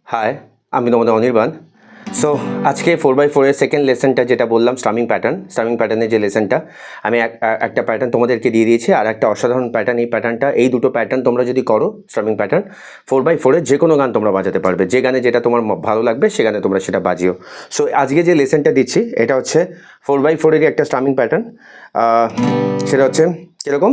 High, আমি তোমাদের Anirban. So আজকে 4x4 এর সেকেন্ড লেসনটা যেটা বললাম স্ট্রামিং প্যাটার্নের যে লেসনটা আমি একটা প্যাটার্ন তোমাদেরকে দিয়ে দিয়েছি আর একটা অসাধারণ প্যাটার্ন। এই প্যাটার্নটা, এই দুটো প্যাটার্ন তোমরা যদি করো স্ট্রামিং প্যাটার্ন 4x4 এর যে কোনো গান তোমরা বাজাতে পারবে। যে গানে যেটা তোমার ভালো লাগবে সে গানে তোমরা সেটা বাজিও। সো আজকে যে লেসনটা দিচ্ছি এটা হচ্ছে 4x4 এরই একটা স্ট্রামিং প্যাটার্ন। সেটা হচ্ছে কীরকম,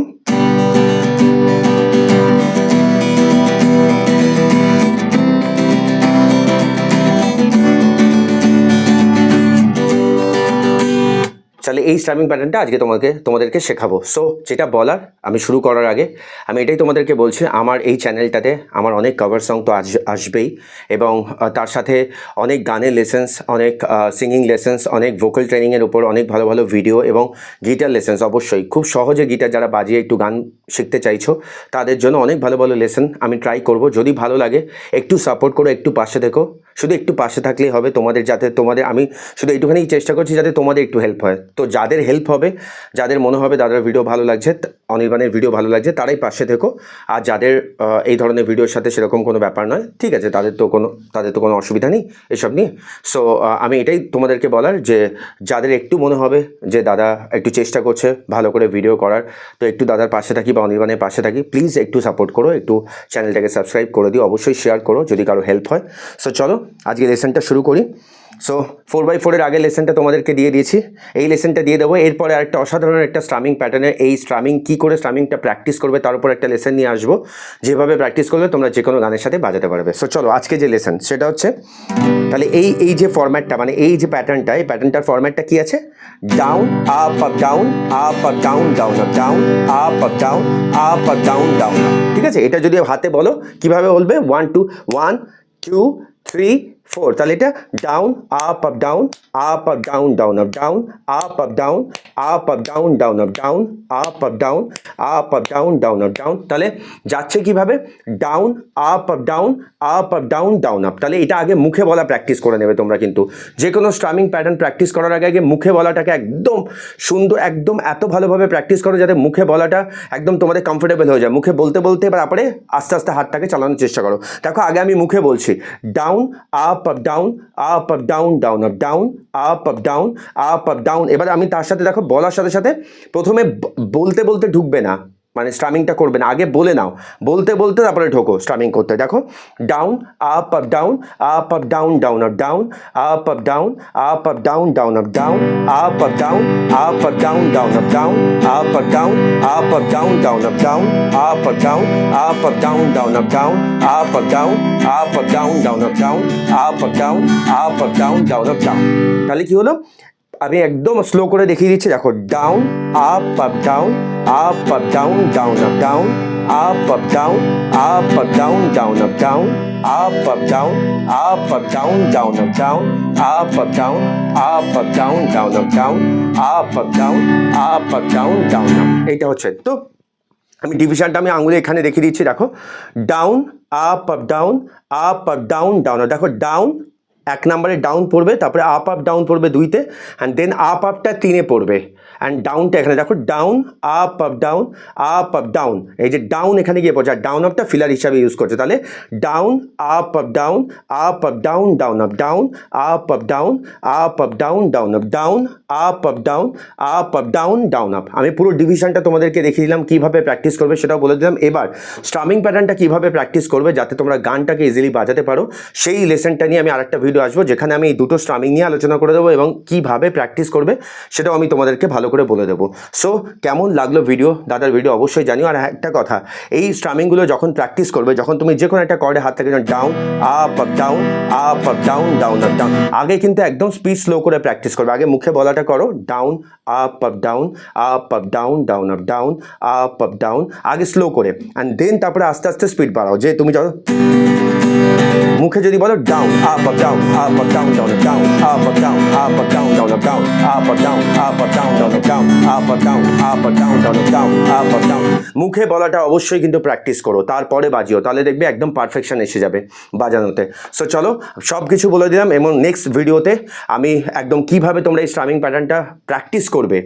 তাহলে এই স্ট্রামিং প্যাটার্নটা আজকে তোমাদেরকে শেখাবো। সো যেটা বলার, আমি শুরু করার আগে আমি এটাই তোমাদেরকে বলছি, আমার এই চ্যানেলটাতে আমার অনেক কভার সং তো আসবেই, এবং তার সাথে অনেক গানের লেসেন্স, অনেক সিঙ্গিং লেসেন্স, অনেক ভোকাল ট্রেনিংয়ের উপর অনেক ভালো ভালো ভিডিও এবং গিটার লেসেন্স। অবশ্যই খুব সহজে গিটার যারা বাজিয়ে একটু গান শিখতে চাইছো তাদের জন্য অনেক ভালো ভালো লেসেন আমি ট্রাই করব। যদি ভালো লাগে একটু সাপোর্ট করো, একটু পাশে থেকো, শুধু একটু পাশে থাকলেই হবে তোমাদের, যাতে তোমাদের আমি শুধু এইটুখানি চেষ্টা করছি যাতে তোমাদের একটু হেল্প হয়। তো যাদের হেল্প হবে, যাদের মনে হবে দাদার ভিডিও ভালো লাগছে, অনির্বাণের ভিডিও ভালো লাগছে, তারাই পাশে থেকো। আর যাদের এই ধরনের ভিডিওর সাথে সেরকম কোনো ব্যাপার নয়, ঠিক আছে, তাদের তো কোনো অসুবিধা নেই এসব নিয়ে। সো আমি এটাই তোমাদেরকে বলার যে যাদের একটু মনে হবে যে দাদা একটু চেষ্টা করছে ভালো করে ভিডিও করার, তো একটু দাদার পাশে থাকি বা অনির্বাণের পাশে থাকি, প্লিজ একটু সাপোর্ট করো, একটু চ্যানেলটাকে সাবস্ক্রাইব করে দিও, অবশ্যই শেয়ার করো যদি কারো হেল্প হয়। সো চলো আজকে লেসনটা শুরু করি। সো 4x4 এর আগে লেসনটা তোমাদেরকে দিয়ে দিয়েছি, এই লেসনটা দিয়ে দেবো। এরপরে আরেকটা অসাধারণ একটা স্ট্রামিং প্যাটার্নের, এই স্ট্রামিং কী করে স্ট্রামিংটা প্র্যাকটিস করবে তার উপর একটা লেসন নিয়ে আসবো, যেভাবে প্র্যাকটিস করলে তোমরা যে কোনো গানের সাথে বাজাতে পারবে। সো চলো আজকে যে লেসন সেটা হচ্ছে, তাহলে এই যে ফরম্যাটটা, মানে এই যে প্যাটার্নটা, এই প্যাটার্নটার ফরম্যাটটা কী আছে, down up up down, up up down down up down, up up down, up up down down up. ঠিক আছে, এটা যদি হাতে বলো কীভাবে বলবে, 1 2 3 4, তাহলে এটা down up up down, up up down down up down, up up down, up up down down up down, up up down, up up down down up down. তাহলে যাচ্ছে কিভাবে, down up up down, up up down down up. তাহলে এটা আগে মুখে বলা practice করে নেবে তোমরা, কিন্তু যে কোনো স্ট্রামিং প্যাটার্ন প্র্যাকটিস করার আগে মুখে বলাটাকে একদম সুন্দর, একদম এত ভালোভাবে প্র্যাকটিস করো যাতে মুখে বলাটা একদম তোমাদের কমফোর্টেবল হয়ে যায়। মুখে বলতে বলতে এবার তারপরে আস্তে আস্তে হাতটাকে চালানোর চেষ্টা করো। দেখো আগে আমি মুখে বলছি, down up up down, up up down down up down, up up down, up up down. এবার আমি তার সাথে দেখো বলার সাথে সাথে প্রথমে বলতে বলতে ঢুকবে না, মানে স্ট্রামিংটা করবে না, আগে বলে নাও, বলতে বলতে তারপরে ঢোকো স্ট্রামিং করতে। দেখো down up up down, up up down down up down, up up down, up up down down up down, up up down, up up down down up down, up up down, up up down down up down, up up down, up up down down up down, up up down, up up down down up down, up up down, up up down down up down. তাহলে কি হলো, আমি একদম slow করে দেখিয়ে দিচ্ছি। দেখো down up up down, up up down down up down, up up down, up up down down up down, up up down, up up down down up down, up up down, up up down down up down, up up down, up up down down up. এইটা হচ্ছে, তো আমি ডিভিশনটা আমি আঙুলে এখানে দেখিয়ে দিচ্ছি। দেখো down up up down, up up down down. দেখো ডাউন 1 নম্বরে ডাউন পড়বে, তারপরে আপ আপ ডাউন পড়বে 2-তে, অ্যান্ড দেন আপ আপটা 3-এ পড়বে, অ্যান্ড ডাউনটা এখানে। দেখো down up up down, up up down, এই যে ডাউন এখানে গিয়ে পড়ছে, আর ডাউন আপটা ফিলার হিসাবে ইউজ করছে। তাহলে down up up down, up up down down up down, up up down, up up down down up down, up up down, up up down down up. আমি পুরো ডিভিশনটা তোমাদেরকে দেখিয়ে দিলাম, কীভাবে প্র্যাকটিস করবে সেটাও বলে দিলাম। এবার স্ট্রামিং প্যাটার্নটা কীভাবে প্র্যাকটিস করবে যাতে তোমরা গানটাকে ইজিলি বাজাতে পারো, সেই লেসনটা নিয়ে আমি আরেকটা ভিডিও আসবো যেখানে আমি এই দুটো স্ট্রামিং নিয়ে আলোচনা করে দেবো, এবং কীভাবে প্র্যাকটিস করবে সেটাও আমি তোমাদেরকে ভালো করে বলে দেবো। সো কেমন লাগলো ভিডিও, দাদার ভিডিও অবশ্যই জানিও। আর একটা কথা, এই স্ট্রামিংগুলো যখন প্র্যাকটিস করবে, যখন তুমি যে কোনো একটা কর্ডে হাত থেকে down up up down, up up down down up down, আগে কিন্তু একদম স্পিড স্লো করে প্র্যাকটিস করবে। আগে মুখে বলাটা করো, down up up down, up up down down up down, up up down, আগে স্লো করে, অ্যান্ড দেন তারপরে আস্তে আস্তে স্পিড বাড়াও। যে তুমি যখন মুখে যদি বলো down up up down, up up down down up down, up up down, up up down down up down, up up down, up up down down up down, up up down, up up down down up down, up up down. মুখে বলাটা অবশ্যই কিন্তু practice করো, তারপরে বাজিও, তাহলে দেখবে একদম perfection এসে যাবে বাজানোতে। সো চলো সব কিছু বলে দিলাম, এবং নেক্সট ভিডিওতে আমি একদম কিভাবে তোমরা এই স্ট্রামিং প্যাটার্নটা প্র্যাকটিস করবে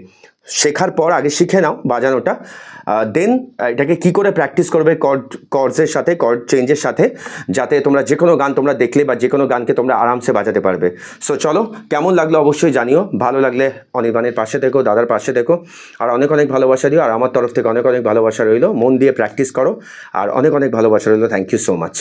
শেখার পর আগে শিখে নাও বাজানোটা, দেন এটাকে কি করে প্র্যাকটিস করবে কর্ডসের সাথে, কর্ড চেঞ্জের সাথে, যাতে তোমরা যে কোনো গান তোমরা দেখলে বা যে কোনো গানকে তোমরা আরামসে বাজাতে পারবে। সো চলো, কেমন লাগলো অবশ্যই জানিও। ভালো লাগলে অনির্বাণের পাশে থেকো, দাদার পাশে থেকো, আর অনেক অনেক ভালোবাসা দিও। আর আমার তরফ থেকে অনেক অনেক ভালোবাসা রইলো। মন দিয়ে প্র্যাকটিস করো, আর অনেক অনেক ভালোবাসা রইলো। Thank you so much.